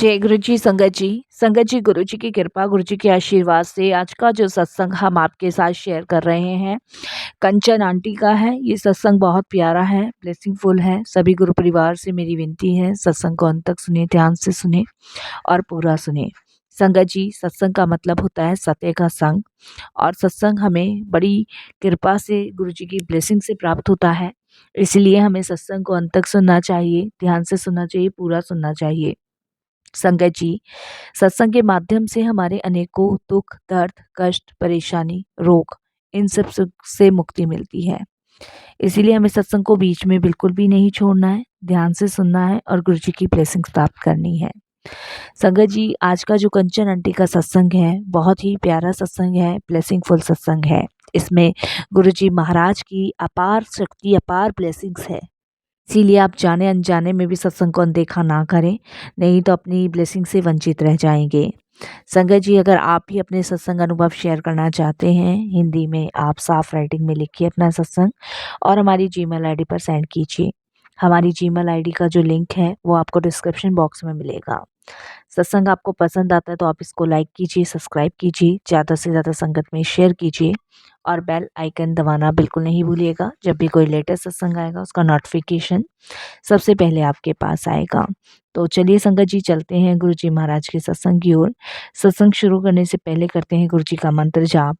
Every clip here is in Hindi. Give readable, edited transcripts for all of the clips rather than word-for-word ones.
जय गुरु जी, संगत जी। संगत जी, गुरु जी की कृपा, गुरु जी के आशीर्वाद से आज का जो सत्संग हम आपके साथ शेयर कर रहे हैं, कंचन आंटी का है। ये सत्संग बहुत प्यारा है, ब्लेसिंगफुल है। सभी गुरु परिवार से मेरी विनती है, सत्संग को अंत तक सुनिए, ध्यान से सुनिए और पूरा सुनिए। संगत जी, सत्संग का मतलब होता है सत्य का संग, और सत्संग हमें बड़ी कृपा से गुरु जी की ब्लेसिंग से प्राप्त होता है। इसलिए हमें सत्संग को अंत तक सुनना चाहिए, ध्यान से सुनना चाहिए, पूरा सुनना चाहिए। संगत जी, सत्संग के माध्यम से हमारे अनेकों दुख, दर्द, कष्ट, परेशानी, रोग, इन सब से मुक्ति मिलती है। इसीलिए हमें सत्संग को बीच में बिल्कुल भी नहीं छोड़ना है, ध्यान से सुनना है और गुरु जी की ब्लेसिंग्स प्राप्त करनी है। संगत जी, आज का जो कंचन आंटी का सत्संग है, बहुत ही प्यारा सत्संग है, ब्लेसिंगफुल सत्संग है। इसमें गुरु जी महाराज की अपार शक्ति, अपार ब्लेसिंग्स है। इसीलिए आप जाने अनजाने में भी सत्संग को अनदेखा ना करें, नहीं तो अपनी ब्लेसिंग से वंचित रह जाएंगे। संगत जी, अगर आप भी अपने सत्संग अनुभव शेयर करना चाहते हैं, हिंदी में आप साफ राइटिंग में लिखिए अपना सत्संग और हमारी जीमेल आईडी पर सेंड कीजिए। हमारी जीमेल आईडी का जो लिंक है वो आपको डिस्क्रिप्शन बॉक्स में मिलेगा। सत्संग आपको पसंद आता है तो आप इसको लाइक कीजिए, सब्सक्राइब कीजिए, ज़्यादा से ज़्यादा संगत में शेयर कीजिए और बेल आइकन दबाना बिल्कुल नहीं भूलिएगा। जब भी कोई लेटेस्ट सत्संग आएगा उसका नोटिफिकेशन सबसे पहले आपके पास आएगा। तो चलिए संगत जी, चलते हैं गुरु जी महाराज के सत्संग की ओर। सत्संग शुरू करने से पहले करते हैं गुरु जी का मंत्र जाप।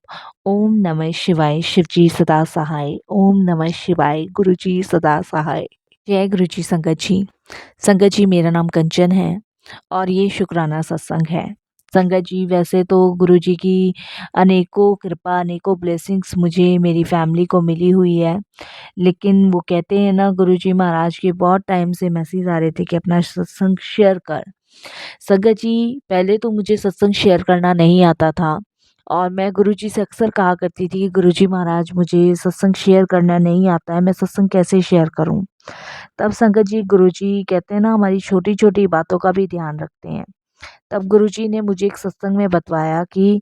ओम नमः शिवाय, शिव जी सदा सहाय। ओम नमः शिवाय, गुरु जी सदा सहाय। जय गुरु जी। संगत जी, संगत जी, मेरा नाम कंचन है और ये शुक्राना सत्संग है। संगत जी, वैसे तो गुरु जी की अनेकों कृपा, अनेकों ब्लेसिंग्स मुझे, मेरी फैमिली को मिली हुई है। लेकिन वो कहते हैं ना, गुरु जी महाराज के बहुत टाइम से मैसेज आ रहे थे कि अपना सत्संग शेयर कर। संगत जी, पहले तो मुझे सत्संग शेयर करना नहीं आता था और मैं गुरु जी से अक्सर कहा करती थी कि गुरु जी महाराज, मुझे सत्संग शेयर करना नहीं आता है, मैं सत्संग कैसे शेयर करूं। तब संगत जी, गुरु जी कहते हैं ना, हमारी छोटी छोटी बातों का भी ध्यान रखते हैं। तब गुरु जी ने मुझे एक सत्संग में बतवाया कि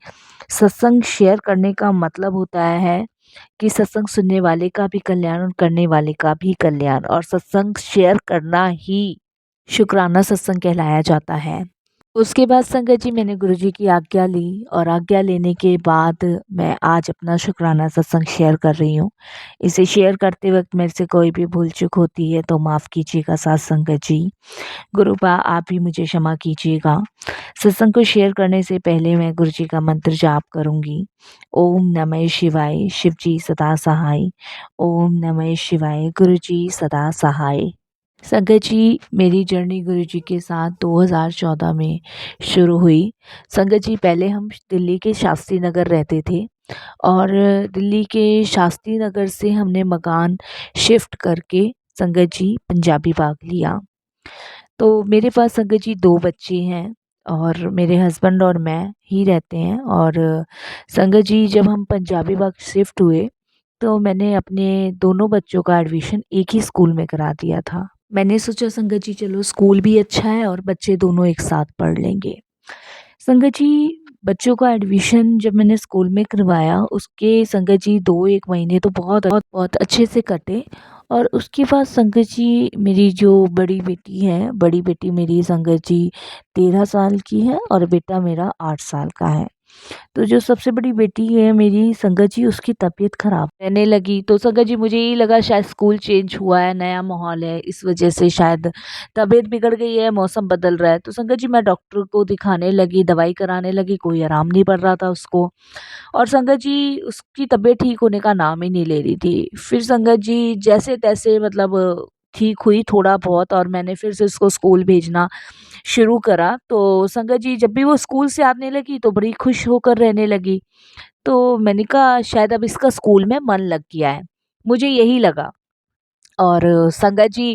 सत्संग शेयर करने का मतलब होता है कि सत्संग सुनने वाले का भी कल्याण और करने वाले का भी कल्याण, और सत्संग शेयर करना ही शुक्राना सत्संग कहलाया जाता है। उसके बाद संगत जी, मैंने गुरुजी की आज्ञा ली और आज्ञा लेने के बाद मैं आज अपना शुक्राना सत्संग शेयर कर रही हूँ। इसे शेयर करते वक्त मेरे से कोई भी भूल चूक होती है तो माफ़ कीजिएगा साथ संगत जी। गुरुपा, आप भी मुझे क्षमा कीजिएगा। सत्संग को शेयर करने से पहले मैं गुरु जी का मंत्र जाप करूंगी। ओम नमः शिवाय, शिव जी सदा सहाय। ओम नमः शिवाय, गुरु जी सदा सहाय। संगत जी, मेरी जर्नी गुरु जी के साथ 2014 में शुरू हुई। संगत जी, पहले हम दिल्ली के शास्त्री नगर रहते थे और दिल्ली के शास्त्री नगर से हमने मकान शिफ्ट करके संगत जी पंजाबी बाग लिया। तो मेरे पास संगत जी 2 बच्चे हैं और मेरे हस्बैंड और मैं ही रहते हैं। और संगत जी, जब हम पंजाबी बाग शिफ्ट हुए तो मैंने अपने दोनों बच्चों का एडमिशन एक ही स्कूल में करा दिया था। मैंने सोचा संगत जी, चलो स्कूल भी अच्छा है और बच्चे दोनों एक साथ पढ़ लेंगे। संगत जी, बच्चों का एडमिशन जब मैंने स्कूल में करवाया, उसके संगत जी 2-1 महीने तो बहुत बहुत बहुत अच्छे से कटे। और उसके बाद संगत जी, मेरी जो बड़ी बेटी है, बड़ी बेटी मेरी संगत जी 13 साल की है और बेटा मेरा 8 साल का है। तो जो सबसे बड़ी बेटी है मेरी संगत जी, उसकी तबीयत खराब रहने लगी। तो संगत जी, मुझे यही लगा शायद स्कूल चेंज हुआ है, नया माहौल है, इस वजह से शायद तबीयत बिगड़ गई है, मौसम बदल रहा है। तो संगत जी, मैं डॉक्टर को दिखाने लगी, दवाई कराने लगी, कोई आराम नहीं पड़ रहा था उसको। और संगत जी, उसकी तबीयत ठीक होने का नाम ही नहीं ले रही थी। फिर संगत जी जैसे तैसे मतलब ठीक हुई थोड़ा बहुत और मैंने फिर से उसको स्कूल भेजना शुरू करा। तो संगत जी, जब भी वो स्कूल से आने लगी तो बड़ी खुश होकर रहने लगी। तो मैंने कहा शायद अब इसका स्कूल में मन लग गया है, मुझे यही लगा। और संगत जी,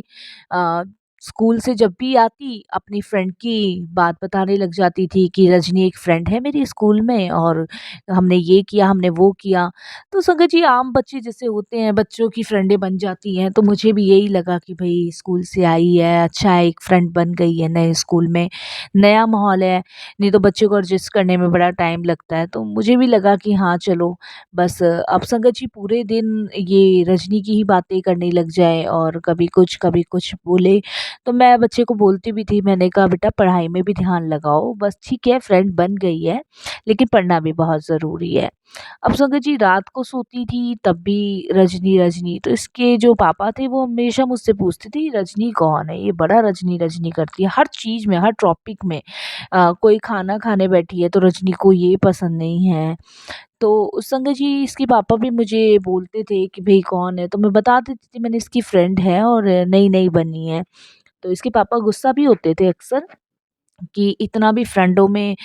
अ, स्कूल से जब भी आती अपनी फ्रेंड की बात बताने लग जाती थी कि रजनी एक फ्रेंड है मेरी स्कूल में और हमने ये किया, हमने वो किया। तो संगत जी, आम बच्चे जैसे होते हैं, बच्चों की फ्रेंडें बन जाती हैं। तो मुझे भी यही लगा कि भाई स्कूल से आई है, अच्छा है, एक फ्रेंड बन गई है नए स्कूल में, नया माहौल है, नहीं तो बच्चे को एडजस्ट करने में बड़ा टाइम लगता है। तो मुझे भी लगा कि हाँ चलो, बस अब संगत जी पूरे दिन ये रजनी की ही बातें करने लग जाए और कभी कुछ बोले, तो मैं बच्चे को बोलती भी थी, मैंने कहा बेटा पढ़ाई में भी ध्यान लगाओ, बस ठीक है फ्रेंड बन गई है, लेकिन पढ़ना भी बहुत ज़रूरी है। अब संगत जी रात को सोती थी तब भी रजनी, रजनी, तो इसके जो पापा थे वो हमेशा मुझसे पूछते थे, "ये रजनी कौन है? ये बड़ा रजनी, रजनी करती है हर चीज़ में, हर टॉपिक में। कोई खाना खाने बैठी है तो रजनी को ये पसंद नहीं है।" तो उस संगत जी इसके पापा भी मुझे बोलते थे कि भई कौन है? तो मैं बता देती थी मैंने इसकी फ्रेंड है और नई-नई बनी है। तो इसके पापा गुस्सा भी होते थे अक्सर कि इतना भी फ्रेंडों में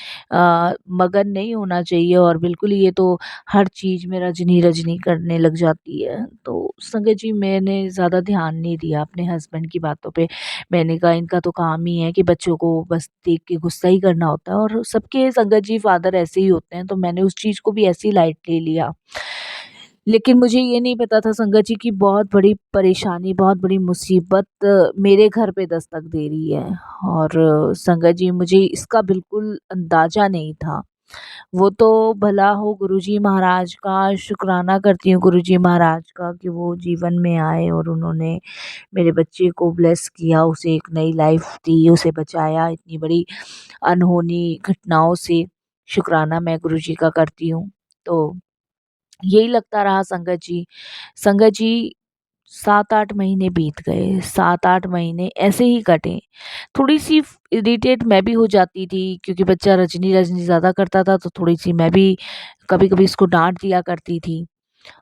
मगन नहीं होना चाहिए और बिल्कुल ये तो हर चीज़ में रजनी, रजनी करने लग जाती है। तो संगत जी मैंने ज़्यादा ध्यान नहीं दिया अपने हस्बैंड की बातों पे। मैंने कहा इनका तो काम ही है कि बच्चों को बस देख के गुस्सा ही करना होता है और सबके संगत जी फादर ऐसे ही होते हैं, तो मैंने उस चीज़ को भी ऐसे ही लाइटली लिया। लेकिन मुझे ये नहीं पता था संगत जी की बहुत बड़ी परेशानी, बहुत बड़ी मुसीबत मेरे घर पे दस्तक दे रही है और संगत जी मुझे इसका बिल्कुल अंदाज़ा नहीं था। वो तो भला हो गुरुजी महाराज का, शुक्राना करती हूँ गुरुजी महाराज का कि वो जीवन में आए और उन्होंने मेरे बच्चे को ब्लेस किया, उसे एक नई लाइफ़ दी, उसे बचाया इतनी बड़ी अनहोनी घटनाओं से। शुक्राना मैं गुरुजी का करती हूँ। तो यही लगता रहा संगत जी। संगत जी 7-8 महीने बीत गए, 7-8 महीने ऐसे ही कटे। थोड़ी-सी इरिटेट मैं भी हो जाती थी क्योंकि बच्चा रजनी, रजनी ज़्यादा करता था तो थोड़ी-सी मैं भी कभी-कभी उसको डाँट दिया करती थी।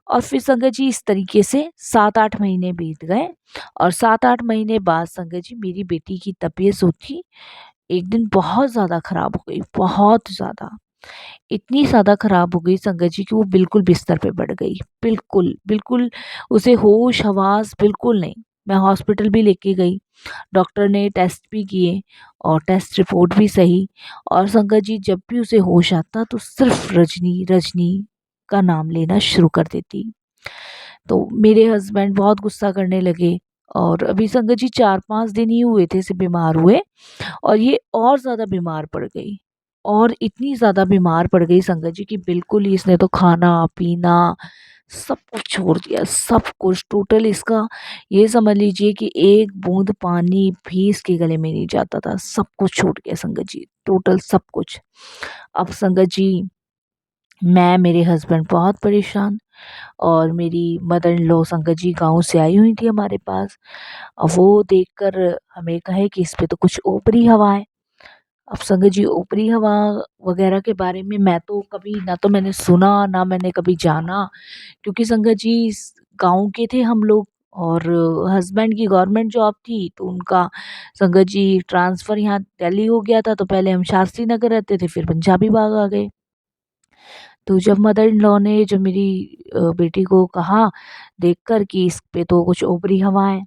और फिर संगत जी इस तरीके से 7-8 महीने बीत गए और 7-8 महीने बाद संगत जी मेरी बेटी की तबीयत जो थी, एक दिन बहुत ज़्यादा ख़राब हो गई, बहुत ज़्यादा। इतनी ज़्यादा ख़राब हो गई संगत जी कि वो बिल्कुल बिस्तर पे पड़ गई। बिल्कुल, बिल्कुल उसे होश-हवास बिल्कुल नहीं। मैं हॉस्पिटल भी लेके गई, डॉक्टर ने टेस्ट भी किए और टेस्ट रिपोर्ट भी सही और संगत जी जब भी उसे होश आता तो सिर्फ़ रजनी, रजनी का नाम लेना शुरू कर देती। तो मेरे हस्बैंड बहुत गुस्सा करने लगे और अभी संगत जी 4-5 दिन ही हुए थे इसे बीमार हुए और ये और ज़्यादा बीमार पड़ गई और इतनी ज़्यादा बीमार पड़ गई संगत जी कि बिल्कुल ही इसने तो खाना-पीना सब कुछ छोड़ दिया, सब कुछ टोटल इसका ये समझ लीजिए कि एक बूँद पानी भी इसके गले में नहीं जाता था, सब कुछ छूट गया संगत जी, टोटल सब कुछ। अब संगत जी मैं, मेरे हस्बैंड बहुत परेशान और मेरी मदर इन लॉ संगत जी गाँव से आई हुई थी हमारे पास। अब वो देखकर हमें कहे कि इस पे तो कुछ ऊपरी हवा है। अब संगत जी ऊपरी हवा वगैरह के बारे में मैं तो कभी ना तो मैंने सुना, ना मैंने कभी जाना क्योंकि संगत जी गाँव के थे हम लोग और हस्बैंड की गवर्नमेंट जॉब थी तो उनका संगत जी ट्रांसफ़र यहाँ दिल्ली हो गया था तो पहले हम शास्त्री नगर रहते थे फिर पंजाबी बाग आ गए। तो जब मदर इन लॉ ने जब मेरी बेटी को कहा देखकर कि इस पे तो कुछ ऊपरी हवा है,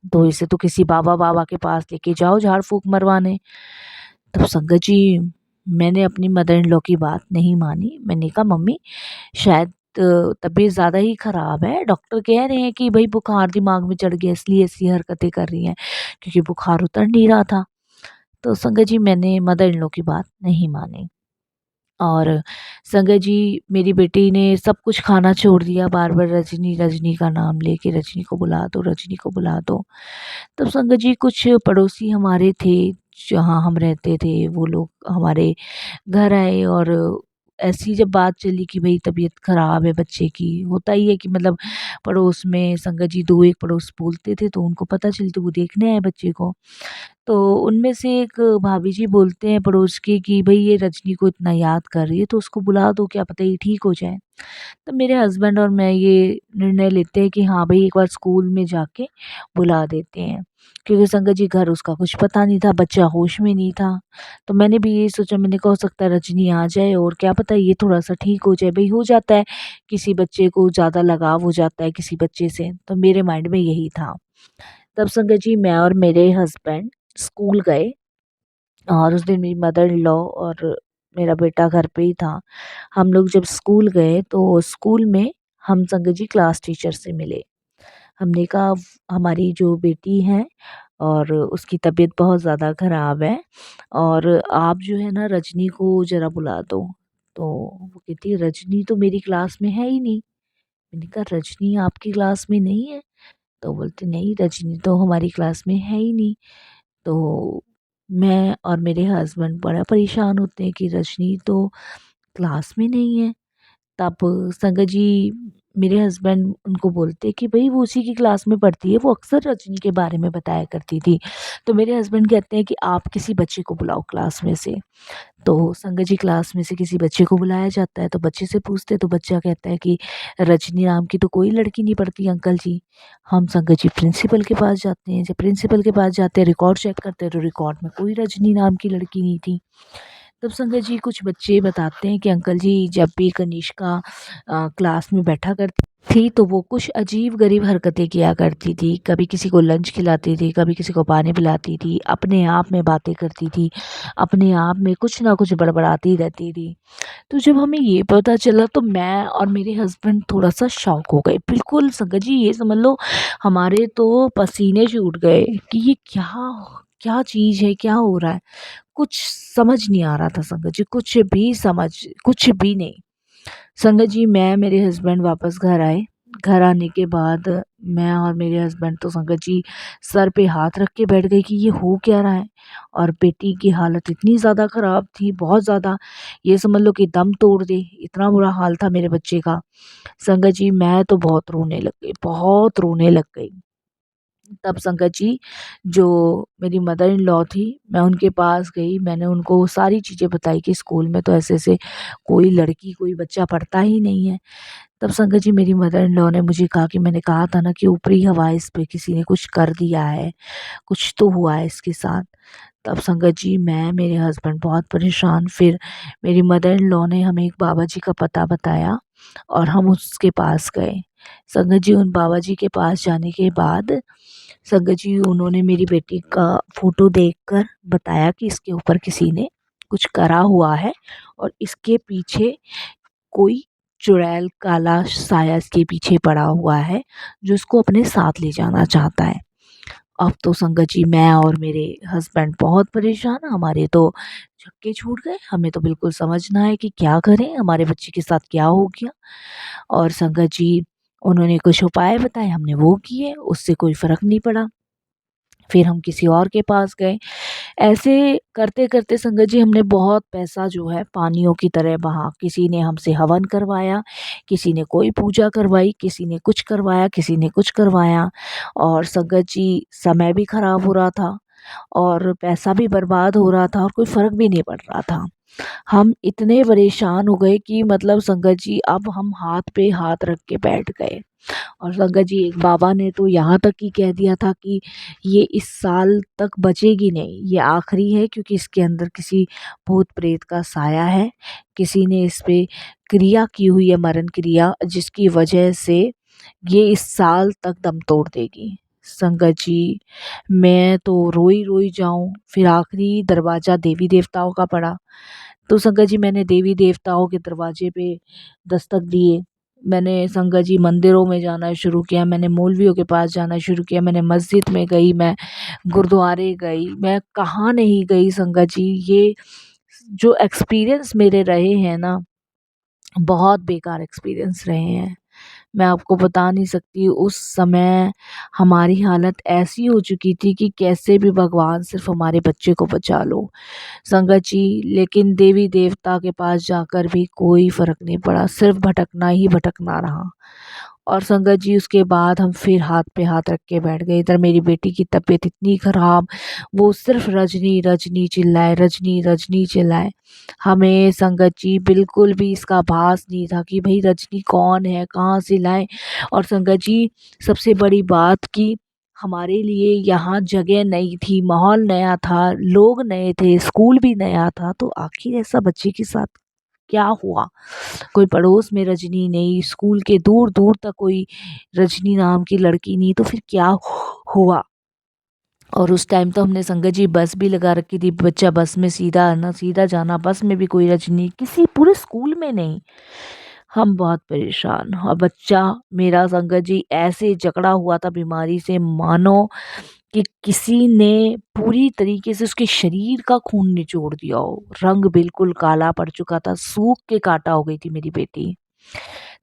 तो इसे तो किसी बाबा-वाबा के पास लेके जाओ झाड़-फूँक मरवाने। तब संगत जी मैंने अपनी मदर इन लॉ की बात नहीं मानी। मैंने कहा मम्मी शायद तबीयत ज़्यादा ही ख़राब है। डॉक्टर कह रहे हैं कि भई बुखार दिमाग में चढ़ गया इसलिए ऐसी हरकतें कर रही हैं, क्योंकि बुखार उतर नहीं रहा था। तो संगत जी मैंने मदर इन लॉ की बात नहीं मानी। और संगत जी मेरी बेटी ने सब कुछ खाना छोड़ दिया, बार-बार रजनी, रजनी का नाम लेके रजनी को बुला दो, रजनी को बुला दो। तब संगत जी कुछ पड़ोसी हमारे थे, जहाँ हम रहते थे, वो लोग हमारे घर आए और ऐसी जब बात चली कि भई तबीयत ख़राब है बच्चे की, होता ही है कि मतलब पड़ोस में संगत जी 2-1 पड़ोस बोलते थे, तो उनको पता चली तो वो देखने आए बच्चे को। तो उनमें से एक भाभी जी बोलते हैं पड़ोस की कि भई ये रजनी को इतना याद कर रही है तो उसको बुला दो, क्या पता ये ठीक हो जाए। तब मेरे हस्बैंड और मैं ये निर्णय लेते हैं कि हाँ भई एक बार स्कूल में जाके बुला देते हैं। क्योंकि संगत जी घर उसका कुछ पता नहीं था, बच्चा होश में नहीं था। तो मैंने भी यही सोचा, मैंने कहा हो सकता है रजनी आ जाए और क्या पता ये थोड़ा-सा ठीक हो जाए। भई हो जाता है, किसी बच्चे को ज़्यादा लगाव हो जाता है किसी बच्चे से, तो मेरे माइंड में यही था। तब संगत जी मैं और मेरे हस्बैंड स्कूल गए और उस दिन मेरी मदर इन लॉ और मेरा बेटा घर पे ही था। हम लोग जब स्कूल गए तो स्कूल में हम संगत जी क्लास टीचर से मिले। हमने कहा हमारी जो बेटी है और उसकी तबीयत बहुत ज़्यादा ख़राब है और आप जो है ना रजनी को ज़रा बुला दो। तो वो कहती है रजनी तो मेरी क्लास में है ही नहीं। मैंने कहा रजनी आपकी क्लास में नहीं है? तो बोलते नहीं, रजनी तो हमारी क्लास में है ही नहीं। तो मैं और मेरे हस्बैंड बड़ा परेशान होते हैं कि रजनी तो क्लास में नहीं है। तब संगत जी मेरे हस्बैंड उनको बोलते कि भई वो उसी की क्लास में पढ़ती है, वो अक्सर रजनी के बारे में बताया करती थी। तो मेरे हस्बैंड कहते हैं कि आप किसी बच्चे को बुलाओ क्लास में से। तो संगत जी क्लास में से किसी बच्चे को बुलाया जाता है, तो बच्चे से पूछते तो बच्चा कहता है कि रजनी नाम की तो कोई लड़की नहीं पढ़ती अंकल जी। हम संगत जी प्रिंसिपल के पास जाते हैं, जब प्रिंसिपल के पास जाते हैं रिकॉर्ड चेक करते हैं तो रिकॉर्ड में कोई रजनी नाम की लड़की नहीं थी। तब संगत जी कुछ बच्चे बताते हैं कि अंकल जी जब भी कनिष्का क्लास में बैठा करती थी तो वो कुछ अजीब-गरीब हरकतें किया करती थी। कभी किसी को लंच खिलाती थी, कभी किसी को पानी पिलाती थी, अपने आप में बातें करती थी, अपने आप में कुछ ना कुछ बड़बड़ाती रहती थी। तो जब हमें ये पता चला तो मैं और मेरे हस्बैंड थोड़ा-सा शॉक हो गए। बिल्कुल संगत जी ये समझ लो हमारे तो पसीने छूट गए कि ये क्या क्या चीज़ है, क्या हो रहा है? कुछ समझ नहीं आ रहा था संगत जी, कुछ भी नहीं। संगत जी मैं मेरे हस्बैंड वापस घर आए। घर आने के बाद मैं और मेरे हस्बैंड तो संगत जी सर पे हाथ रख के बैठ गए कि ये हो क्या रहा है। और बेटी की हालत इतनी ज़्यादा ख़राब थी, बहुत ज़्यादा, ये समझ लो कि दम तोड़ दे, इतना बुरा हाल था मेरे बच्चे का। संगत जी मैं तो बहुत रोने लग गई, बहुत रोने लग गई। तब संगत जी जो मेरी मदर इन लॉ थी, मैं उनके पास गई, मैंने उनको सारी चीज़ें बताई कि स्कूल में तो ऐसे-ऐसे कोई लड़की, कोई बच्चा पढ़ता ही नहीं है। तब संगत जी मेरी मदर इन लॉ ने मुझे कहा कि मैंने कहा था ना कि ऊपरी हवा इस पे किसी ने कुछ कर दिया है, कुछ तो हुआ है इसके साथ। तब संगत जी मैं, मेरे हस्बैंड बहुत परेशान, फिर मेरी मदर इन लॉ ने हमें एक बाबा जी का पता बताया और हम उसके पास गए। संगत जी उन बाबा जी के पास जाने के बाद संगत जी उन्होंने मेरी बेटी का फ़ोटो देखकर बताया कि इसके ऊपर किसी ने कुछ करा हुआ है और इसके पीछे कोई चुड़ैल काला साया इसके पीछे पड़ा हुआ है, जो इसको अपने साथ ले जाना चाहता है। अब तो संगत जी मैं और मेरे हस्बैंड बहुत परेशान, हमारे तो छक्के छूट गए, हमें तो बिल्कुल समझ ना आए कि क्या करें, हमारे बच्चे के साथ क्या हो गया। और संगत जी उन्होंने कुछ उपाय बताए, हमने वो किए, उससे कोई फ़र्क नहीं पड़ा। फिर हम किसी और के पास गए। ऐसे करते-करते संगत जी हमने बहुत पैसा जो है पानियों की तरह बहा। किसी ने हमसे हवन करवाया, किसी ने कोई पूजा करवाई, किसी ने कुछ करवाया, किसी ने कुछ करवाया और संगत जी समय भी खराब हो रहा था और पैसा भी बर्बाद हो रहा था और कोई फ़र्क भी नहीं पड़ रहा था। हम इतने परेशान हो गए कि मतलब संगत जी अब हम हाथ पे हाथ रख के बैठ गए। और संगत जी एक बाबा ने तो यहाँ तक ही कह दिया था कि ये इस साल तक बचेगी नहीं, ये आखिरी है क्योंकि इसके अंदर किसी भूत प्रेत का साया है, किसी ने इस पे क्रिया की हुई है, मरण क्रिया, जिसकी वजह से ये इस साल तक दम तोड़ देगी। संगत जी मैं तो रोई रोई जाऊं, फिर आखिरी दरवाज़ा देवी देवताओं का पड़ा। तो संगत जी मैंने देवी देवताओं के दरवाजे पे दस्तक दिए। मैंने संगत जी मंदिरों में जाना शुरू किया, मैंने मौलवियों के पास जाना शुरू किया, मैंने मस्जिद में गई, मैं गुरुद्वारे गई, मैं कहाँ नहीं गई संगत जी। ये जो एक्सपीरियंस मेरे रहे हैं ना, बहुत बेकार एक्सपीरियंस रहे हैं। मैं आपको बता नहीं सकती उस समय हमारी हालत ऐसी हो चुकी थी कि कैसे भी भगवान सिर्फ़ हमारे बच्चे को बचा लो। संगत जी लेकिन देवी देवता के पास जाकर भी कोई फ़र्क नहीं पड़ा, सिर्फ भटकना ही भटकना रहा। और संगत जी उसके बाद हम फिर हाथ पे हाथ रख के बैठ गए। इधर मेरी बेटी की तबीयत इतनी ख़राब, वो सिर्फ रजनी रजनी चिल्लाए, रजनी रजनी चिल्लाए। हमें संगत जी बिल्कुल भी इसका भास नहीं था कि भाई रजनी कौन है, कहाँ से लाएं। और संगत जी सबसे बड़ी बात कि हमारे लिए यहाँ जगह नई थी, माहौल नया था, लोग नए थे, स्कूल भी नया था, तो आखिर ऐसा बच्चे के साथ क्या हुआ? कोई पड़ोस में रजनी नहीं, स्कूल के दूर-दूर तक कोई रजनी नाम की लड़की नहीं, तो फिर क्या हुआ? और उस टाइम तो हमने संगत जी बस भी लगा रखी थी, बच्चा बस में सीधा आना, सीधा जाना, बस में भी कोई रजनी, किसी पूरे स्कूल में नहीं। हम बहुत परेशान और बच्चा मेरा संगत जी ऐसे जकड़ा हुआ था बीमारी से मानो कि किसी ने पूरी तरीके से उसके शरीर का खून निचोड़ दिया हो। रंग बिल्कुल काला पड़ चुका था, सूख के काटा हो गई थी मेरी बेटी।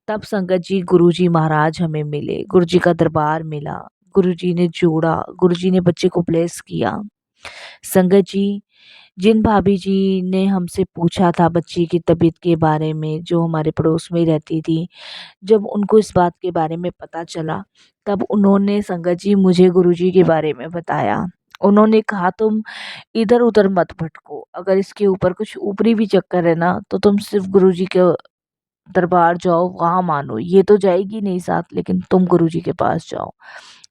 तब संगत जी गुरुजी महाराज हमें मिले, गुरुजी का दरबार मिला। गुरुजी ने जोड़ा, गुरुजी ने बच्चे को ब्लेस किया। संगत जी, जिन भाभी जी ने हमसे पूछा था बच्ची की तबीयत के बारे में, जो हमारे पड़ोस में ही रहती थी, जब उनको इस बात के बारे में पता चला, तब उन्होंने संगत जी मुझे गुरुजी के बारे में बताया। उन्होंने कहा तुम इधर-उधर मत भटको, अगर इसके ऊपर कुछ ऊपरी भी चक्कर है ना, तो तुम सिर्फ़ गुरुजी के दरबार जाओ, वहाँ मानो। ये तो जाएगी नहीं साथ, लेकिन तुम गुरुजी के पास जाओ,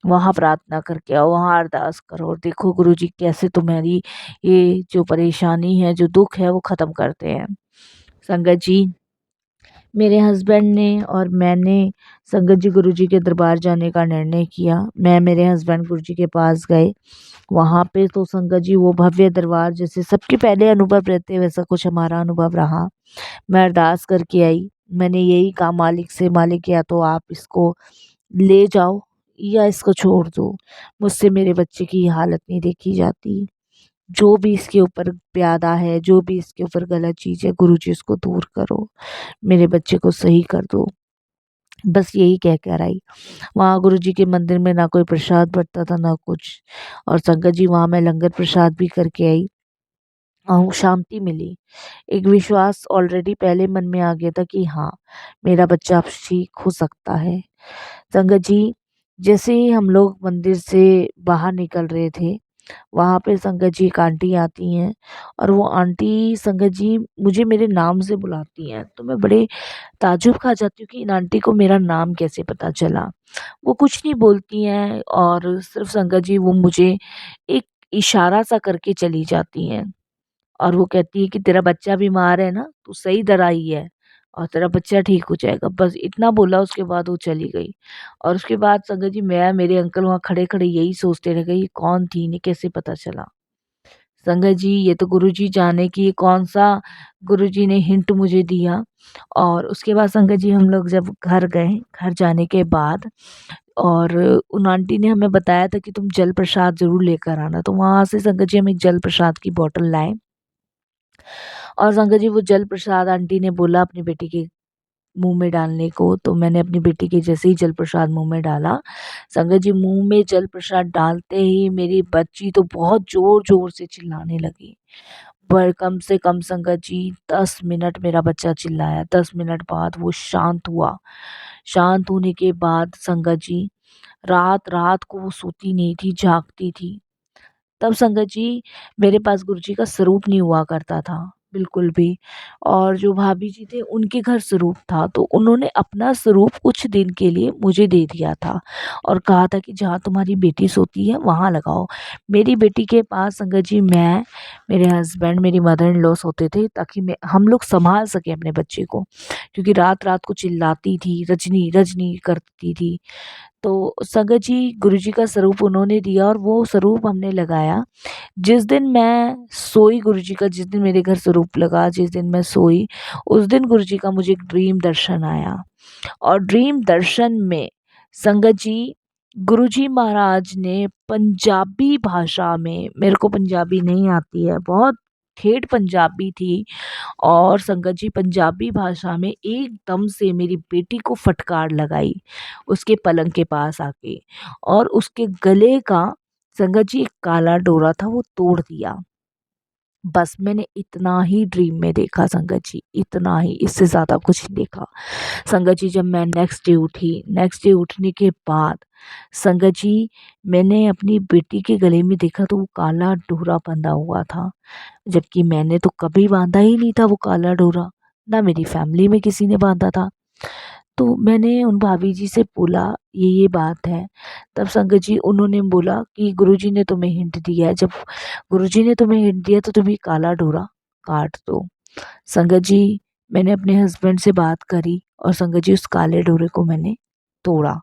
वहाँ प्रार्थना करके आओ, वहाँ अरदास करो और देखो गुरुजी कैसे तुम्हारी ये जो परेशानी है, जो दुःख है वो ख़त्म करते हैं। संगत जी, मेरे हस्बैंड ने और मैंने संगत जी गुरुजी के दरबार जाने का निर्णय किया। मैं मेरे हस्बैंड गुरुजी के पास गए। वहाँ पे तो संगत जी वो भव्य दरबार जैसे सबके पहले अनुभव रहते हैं, वैसा कुछ हमारा अनुभव रहा। मैं अरदास करके आई। मैंने यही कहा मालिक से, मालिक या तो आप इसको ले जाओ या इसको छोड़ दो। मुझसे मेरे बच्चे की ये हालत नहीं देखी जाती। जो भी इसके ऊपर प्यादा है, जो भी इसके ऊपर गलत चीज़ है, गुरुजी उसको दूर करो। मेरे बच्चे को सही कर दो। बस यही कह कर आई। वहाँ गुरुजी के मंदिर में ना कोई प्रसाद बँटता था ना कुछ, और संगत जी वहाँ मैं लंगर प्रसाद भी करके आई और वो शांति मिली। एक विश्वास ऑलरेडी पहले मन में आ गया था कि हाँ, मेरा बच्चा अब ठीक हो सकता है। संगत जी, जैसे ही हम लोग मंदिर से बाहर निकल रहे थे, वहाँ पे संगत जी एक आंटी आती हैं और वो आंटी संगत जी मुझे मेरे नाम से बुलाती हैं। तो मैं बड़े ताज्जुब खा जाती हूँ कि इन आंटी को मेरा नाम कैसे पता चला। वो कुछ नहीं बोलती हैं और सिर्फ़ संगत जी वो मुझे एक इशारा-सा करके चली जाती हैं और वो कहती है कि तेरा बच्चा बीमार है ना, तू सही तरह आई है और तेरा बच्चा ठीक हो जाएगा। बस इतना बोला, उसके बाद वो चली गई। और उसके बाद संगत जी मैं मेरे अंकल वहाँ खड़े-खड़े यही सोचते रह गए ये कौन थी? इन्हें कैसे पता चला? संगत जी ये तो गुरुजी जाने कि ये कौन-सा गुरुजी ने हिंट मुझे दिया। और उसके बाद संगत जी हम लोग जब घर गए, घर जाने के बाद और उन आंटी ने हमें बताया था कि तुम जल प्रसाद ज़रूर लेकर आना। तो वहाँ से संगत जी हम एक जल प्रसाद की बॉटल लाए और संगत जी वो जल प्रसाद आंटी ने बोला अपनी बेटी के मुँह में डालने को, तो मैंने अपनी बेटी के जैसे ही जल प्रसाद मुँह में डाला, संगत जी मुँह में जल प्रसाद डालते ही मेरी बच्ची तो बहुत ज़ोर-ज़ोर से चिल्लाने लगी। पर कम से कम संगत जी 10 मिनट मेरा बच्चा चिल्लाया, 10 मिनट बाद वो शांत हुआ। शांत होने के बाद संगत जी रात-रात को वो सोती नहीं थी, जागती थी। तब संगत जी मेरे पास गुरुजी का स्वरूप नहीं हुआ करता था, बिल्कुल भी। और जो भाभी जी थे उनके घर स्वरूप था, तो उन्होंने अपना स्वरूप कुछ दिन के लिए मुझे दे दिया था और कहा था कि जहाँ तुम्हारी बेटी सोती है वहाँ लगाओ। मेरी बेटी के पास संगत जी मैं, मेरे हस्बैंड, मेरी मदर इन लॉ सोते थे ताकि मैं हम लोग सँभाल सकें अपने बच्चे को, क्योंकि रात-रात को चिल्लाती थी, रजनी, रजनी करती थी। तो संगत जी गुरुजी का स्वरूप उन्होंने दिया और वो स्वरूप हमने लगाया। जिस दिन मैं सोई गुरुजी का, जिस दिन मेरे घर स्वरूप लगा, जिस दिन मैं सोई, उस दिन गुरुजी का मुझे एक ड्रीम दर्शन आया और ड्रीम दर्शन में संगत जी गुरुजी महाराज ने पंजाबी भाषा में, मेरे को पंजाबी नहीं आती है, बहुत ठेठ पंजाबी थी, और संगत जी पंजाबी भाषा में एकदम से मेरी बेटी को फटकार लगाई उसके पलंग के पास आके और उसके गले का संगत जी एक काला डोरा था वो तोड़ दिया। बस मैंने इतना ही ड्रीम में देखा संगत जी, इतना ही, इससे ज़्यादा कुछ नहीं देखा। संगत जी जब मैं नेक्स्ट डे उठी, नेक्स्ट डे उठने के बाद संगत जी मैंने अपनी बेटी के गले में देखा तो वो काला डोरा बंधा हुआ था। जबकि मैंने तो कभी बाँधा ही नहीं था वो काला डोरा, ना मेरी फैमिली में किसी ने बाँधा था। तो मैंने उन भाभी जी से बोला ये बात है। तब संगत जी उन्होंने बोला कि गुरुजी ने तुम्हें हिंट दिया है, जब गुरुजी ने तुम्हें हिंट दिया तो तुम ये काला डोरा काट दो। संगत जी मैंने अपने हस्बैंड से बात करी और संगत जी उस काले डोरे को मैंने तोड़ा।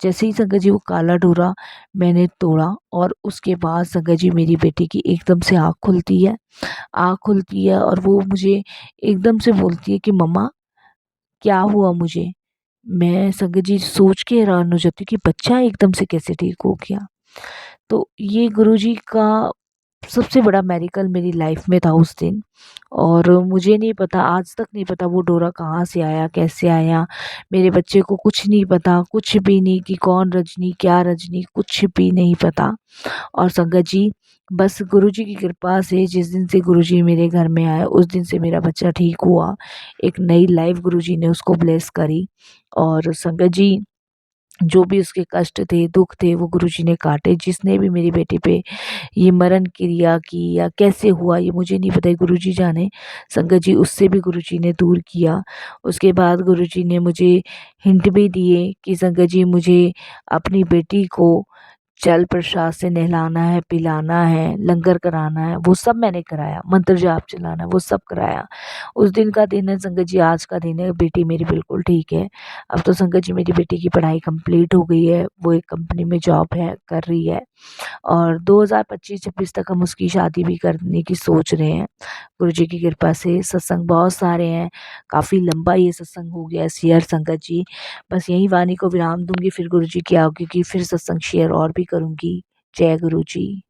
जैसे ही संगत जी वो काला डोरा मैंने तोड़ा और उसके बाद संगत जी मेरी बेटी की एकदम से आँख खुलती है। आँख खुलती है और वो मुझे एकदम से बोलती है कि मम्मा क्या हुआ मुझे? मैं संगत जी सोच के हैरान हो जाती हूँ कि बच्चा एकदम से कैसे ठीक हो गया। तो ये गुरुजी का सबसे बड़ा मेरेकल मेरी लाइफ में था उस दिन। और मुझे नहीं पता, आज तक नहीं पता वो डोरा कहाँ से आया, कैसे आया। मेरे बच्चे को कुछ नहीं पता, कुछ भी नहीं, कि कौन रजनी, क्या रजनी, कुछ भी नहीं पता। और संगत जी, बस गुरुजी की कृपा से जिस दिन से गुरुजी मेरे घर में आए उस दिन से मेरा बच्चा ठीक हुआ। एक नई लाइफ गुरुजी ने उसको ब्लेस करी। और संगत जी, जो भी उसके कष्ट थे, दुख थे, वो गुरुजी ने काटे। जिसने भी मेरी बेटी पे ये मरण क्रिया की या कैसे हुआ ये मुझे नहीं पता, गुरुजी जाने। संगत जी, उससे भी गुरुजी ने दूर किया। उसके बाद गुरुजी ने मुझे हिंट भी दिए कि संगत जी, मुझे अपनी बेटी को जल प्रसाद से नहलाना है, पिलाना है, लंगर कराना है, वो सब मैंने कराया। मंत्र जाप चलाना है, वो सब कराया। उस दिन का दिन है संगत जी, आज का दिन है। बेटी मेरी बिल्कुल ठीक है। अब तो संगत जी मेरी बेटी की पढ़ाई कंप्लीट हो गई है, वो एक कंपनी में जॉब है कर रही है। और 2025-26 तक हम उसकी शादी भी करने की सोच रहे हैं। गुरुजी की कृपा से सत्संग बहुत सारे हैं, काफ़ी लंबा ये सत्संग हो गया शेयर संगत जी। बस यहीं वाणी को विराम दूँगी, फिर गुरुजी की आज्ञा की फिर सत्संग शेयर और भी करूँगी। जय गुरु जी।